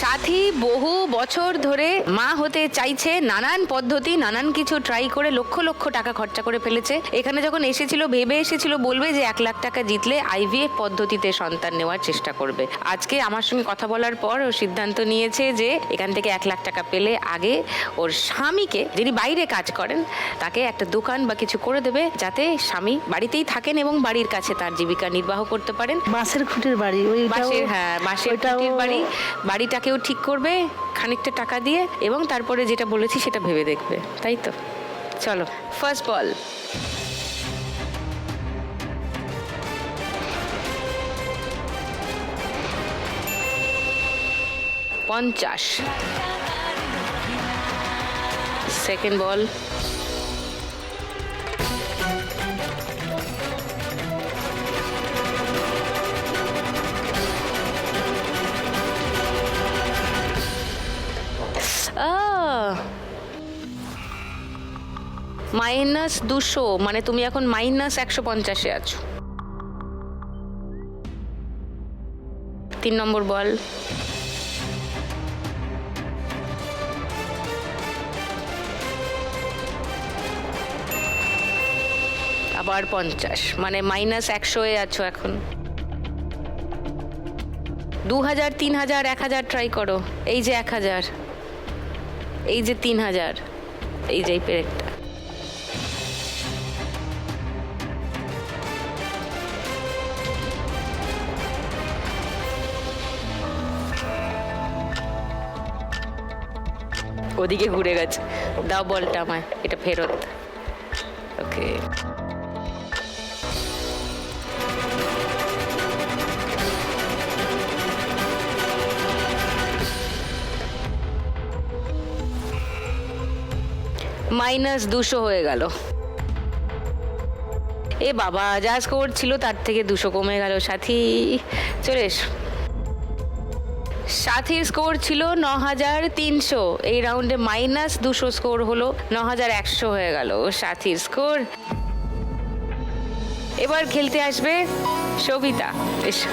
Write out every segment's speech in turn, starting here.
সাথী বহু বছর ধরে মা হতে চাইছে, নানান পদ্ধতি নানান কিছু ট্রাই করে লক্ষ লক্ষ টাকা খরচা করে ফেলেছে। এখানে যখন এসেছিল ভেবে এসেছিল বলবে যে 1 লাখ টাকা জিতলে আইভিএফ পদ্ধতিতে সন্তান নেওয়ার চেষ্টা করবে। আজকে আমার সঙ্গে কথা বলার পর ও সিদ্ধান্ত নিয়েছে যে এখান থেকে 1 লাখ টাকা পেলে আগে ওর স্বামীকে, যিনি বাইরে কাজ করেন, তাকে একটা দোকান বা কিছু করে দেবে যাতে স্বামী বাড়িতেই থাকেন এবং বাড়ির কাছে তার জীবিকা নির্বাহ করতে পারেন। বাঁশের খুঁটির বাড়ি, বাঁশের খুঁটির বাড়ি, বাড়িটাকেও ঠিক করবে খানিকটা টাকা দিয়ে, এবং তারপরে যেটা বলেছি সেটা ভেবে দেখবে, তাই তো? চলো, ফার্স্ট বল। $50। সেকেন্ড বল। -200, মানে তুমি এখন -150-এ আছো। 3 নম্বর বল। আবার 50, মানে -100-এ আছো এখন। 2000, 3000, 1000 ট্রাই করো। এই যে 1000, এই যে 3000, এই যে পেরেকটা। ওদিকে ঘুরে গেছে। দাও বলটা আমায়, এটা ফেরত। ওকে, -200 হয়ে গেল। এ বাবা, যা স্কোর ছিল তার থেকে 200 কমে গেল। সাথী চলে এসো। সাথীর স্কোর ছিল 9300, এই রাউন্ডে -200 স্কোর হলো 9100 হয়ে গেল সাথীর স্কোর। এবার খেলতে আসবে সবিতা। এসো।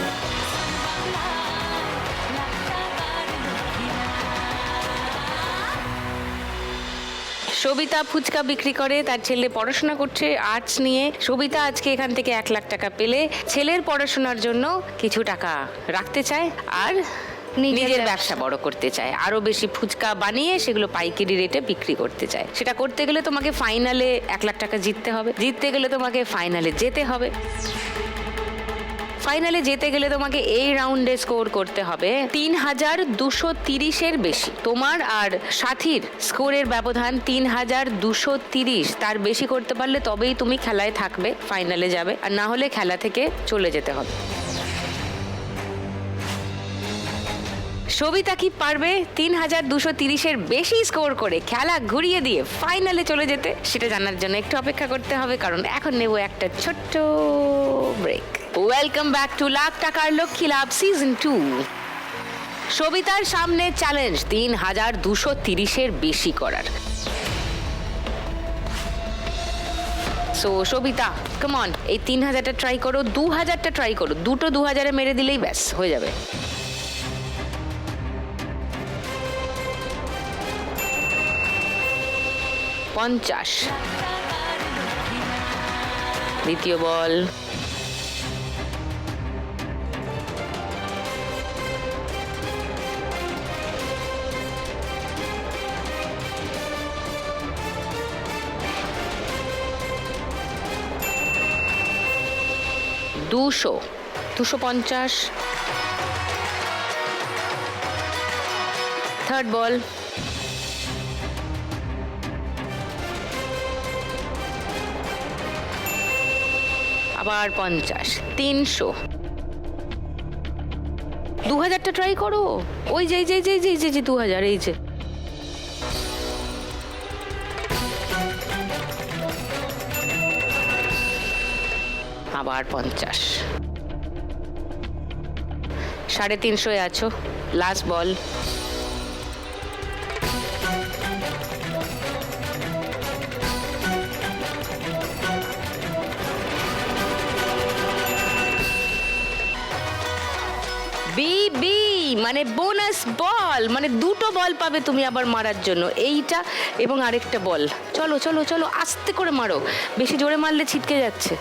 সবিতা ফুচকা বিক্রি করে, তার ছেলে পড়াশোনা করছে আর্টস নিয়ে। সবিতা আজকে এখান থেকে 1 লাখ টাকা পেলে ছেলের পড়াশোনার জন্য কিছু টাকা রাখতে চায় আর নিজের ব্যবসা বড় করতে চায়, আরো বেশি ফুচকা বানিয়ে সেগুলো পাইকারি রেটে বিক্রি করতে চায়। সেটা করতে গেলে তোমাকে ফাইনালে 1 লাখ টাকা জিততে হবে, জিততে গেলে তোমাকে ফাইনালে যেতে হবে, ফাইনালে যেতে গেলে তোমাকে এই রাউন্ডে স্কোর করতে হবে 3230-এর বেশি। তোমার আর সাথীর স্কোরের ব্যবধান 3230, তার বেশি করতে পারলে তবেই তুমি খেলায় থাকবে, ফাইনালে যাবে, আর না হলে খেলা থেকে চলে যেতে হবে। সবিতা কি পারবে 3230-এর বেশি স্কোর করে খেলা ঘুরিয়ে দিয়ে ফাইনালে চলে যেতে? সেটা জানার জন্য একটু অপেক্ষা করতে হবে, কারণ এখন নেব একটা ছোট্ট ব্রেক। ওয়েলকাম ব্যাক টু লাখ টাকার লক্ষ্মী লাভ সিজন 2। সবিতার সামনে চ্যালেঞ্জ 3230-এর বেশি করার। সো সবিতা, কাম অন, এই 3000টা ট্রাই করো, 2000টা ট্রাই করো, দুটো 2000-এ মেরে দিলেই ব্যাস হয়ে যাবে। $50। দ্বিতীয় বল। $250। থার্ড বল। আবার 50, 300। 2000টা ট্রাই করো, ওই যে 2000, এই যে। আবার 50। 350-এ আছো, লাস্ট বল। বিবি মানে বোনাস বল, মানে দুটো বল পাবে তুমি আবার মারার জন্য, এইটা এবং আরেকটা বল। চলো চলো চলো, আস্তে করে মারো, বেশি জোরে মারলে ছিটকে যাচ্ছে।